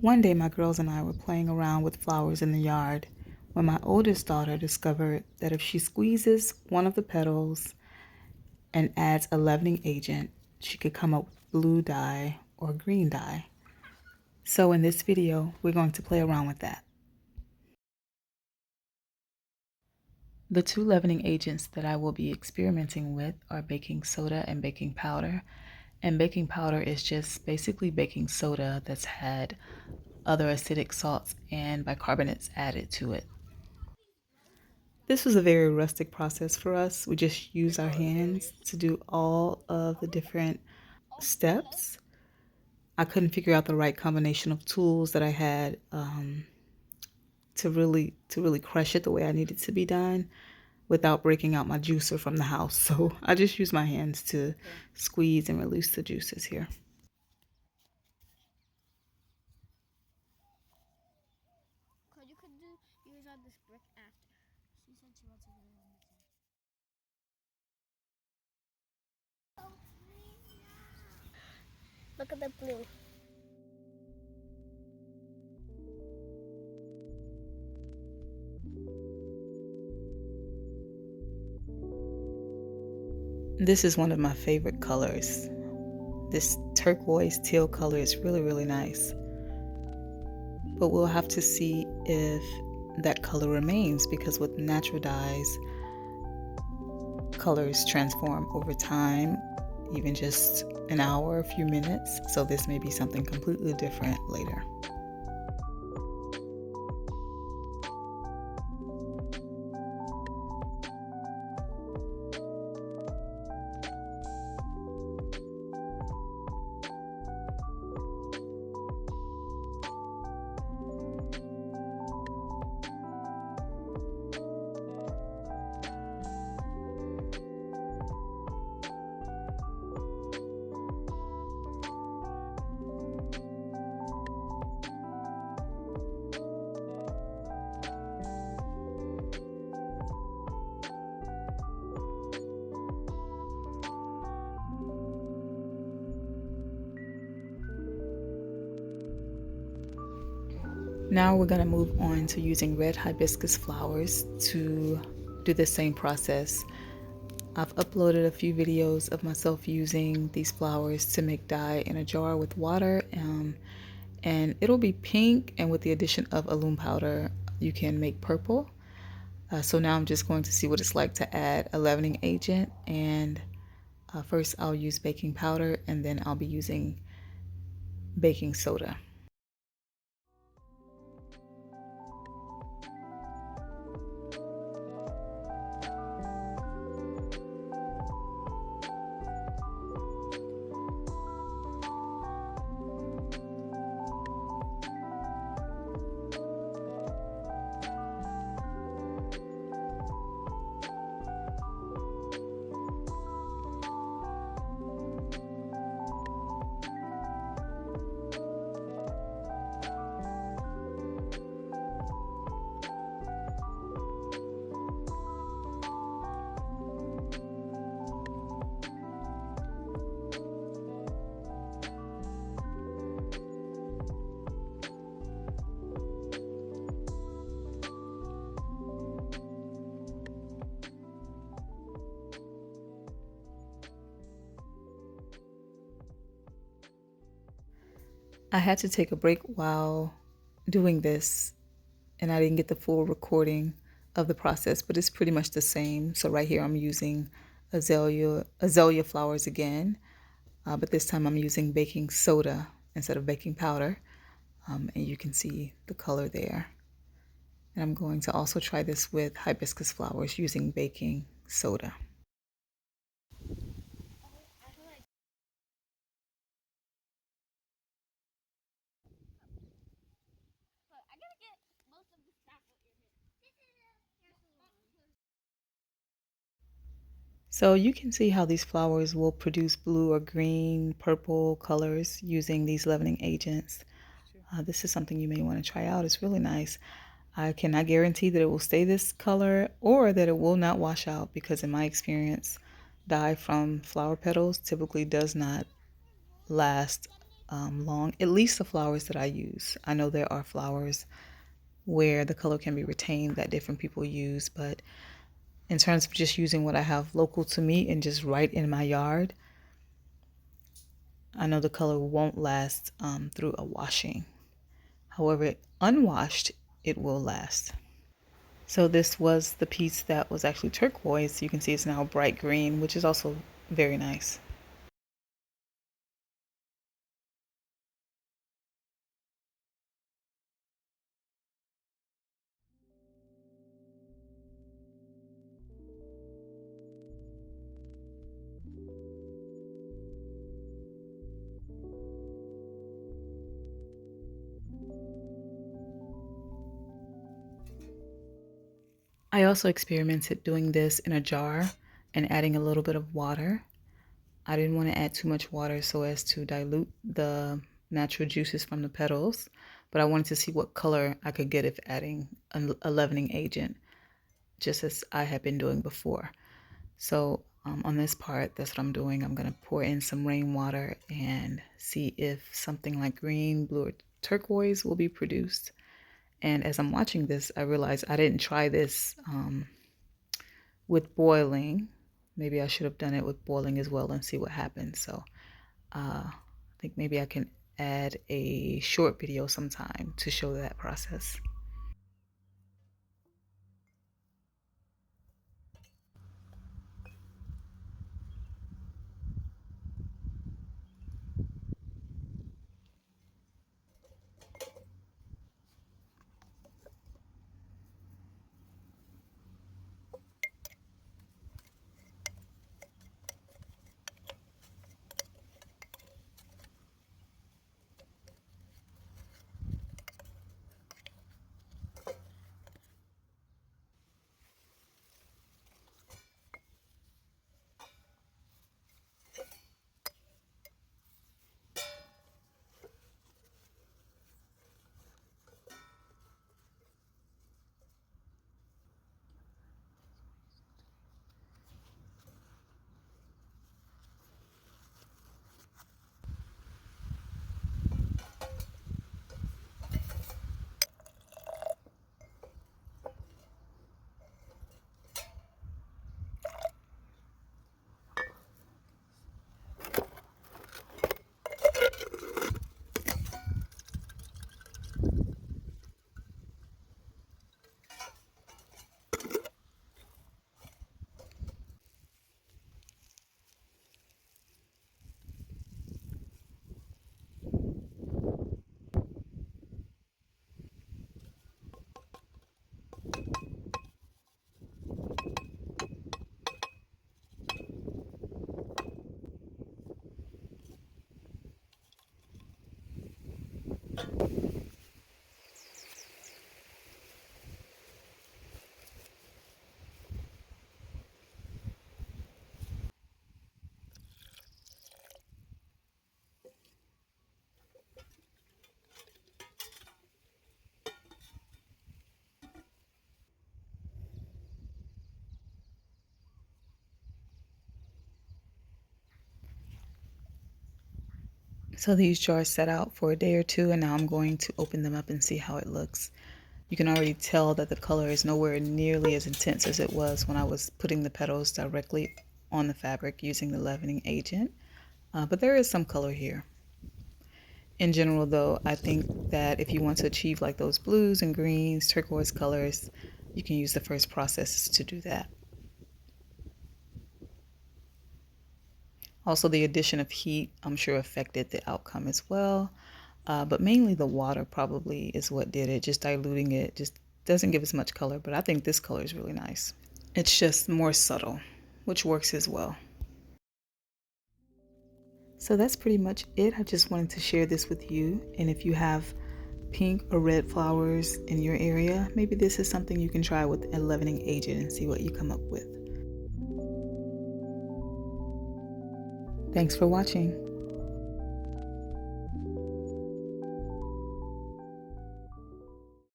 One day my girls and I were playing around with flowers in the yard when my oldest daughter discovered that if she squeezes one of the petals and adds a leavening agent, she could come up with blue dye or green dye. So in this video, we're going to play around with that. The two leavening agents that I will be experimenting with are baking soda and baking powder. And baking powder is just basically baking soda that's had other acidic salts and bicarbonates added to it. This was a very rustic process for us. We just used our hands to do all of the different steps. I couldn't figure out the right combination of tools that I had to really crush it the way I needed to be done without breaking out my juicer from the house. So I just used my hands to squeeze and release the juices here. You could use on this brick after. She said she wants to do it on the Look at the blue. This is one of my favorite colors. This turquoise teal color is really nice. But we'll have to see if that color remains, because with natural dyes, colors transform over time, even just an hour, a few minutes. So this may be something completely different later. Now we're going to move on to using red hibiscus flowers to do the same process. I've uploaded a few videos of myself using these flowers to make dye in a jar with water, and it'll be pink, and with the addition of alum powder you can make purple. So now I'm just going to see what it's like to add a leavening agent, and first I'll use baking powder and then I'll be using baking soda. I had to take a break while doing this, and I didn't get the full recording of the process, but it's pretty much the same. So right here I'm using azalea flowers again, but this time I'm using baking soda instead of baking powder, and you can see the color there. And I'm going to also try this with hibiscus flowers using baking soda. So you can see how these flowers will produce blue or green, purple colors using these leavening agents. This is something you may want to try out. It's really nice. I cannot guarantee that it will stay this color or that it will not wash out, because in my experience, dye from flower petals typically does not last long, at least the flowers that I use. I know there are flowers where the color can be retained that different people use, but in terms of just using what I have local to me and just right in my yard, I know the color won't last through a washing. However, unwashed, it will last. So this was the piece that was actually turquoise. You can see it's now bright green, which is also very nice. I also experimented doing this in a jar and adding a little bit of water. I didn't want to add too much water so as to dilute the natural juices from the petals, but I wanted to see what color I could get if adding a leavening agent, just as I had been doing before. So on this part, that's what I'm doing. I'm going to pour in some rainwater and see if something like green, blue, or turquoise will be produced. And as I'm watching this, I realized I didn't try this with boiling. Maybe I should have done it with boiling as well and see what happens. So I think maybe I can add a short video sometime to show that process. So these jars set out for a day or two, and now I'm going to open them up and see how it looks. You can already tell that the color is nowhere nearly as intense as it was when I was putting the petals directly on the fabric using the leavening agent, but there is some color here. In general, though, I think that if you want to achieve like those blues and greens, turquoise colors, you can use the first processes to do that. Also, the addition of heat, I'm sure, affected the outcome as well. But mainly the water probably is what did it. Just diluting it just doesn't give as much color, but I think this color is really nice. It's just more subtle, which works as well. So that's pretty much it. I just wanted to share this with you. And if you have pink or red flowers in your area, maybe this is something you can try with a leavening agent and see what you come up with. Thanks for watching.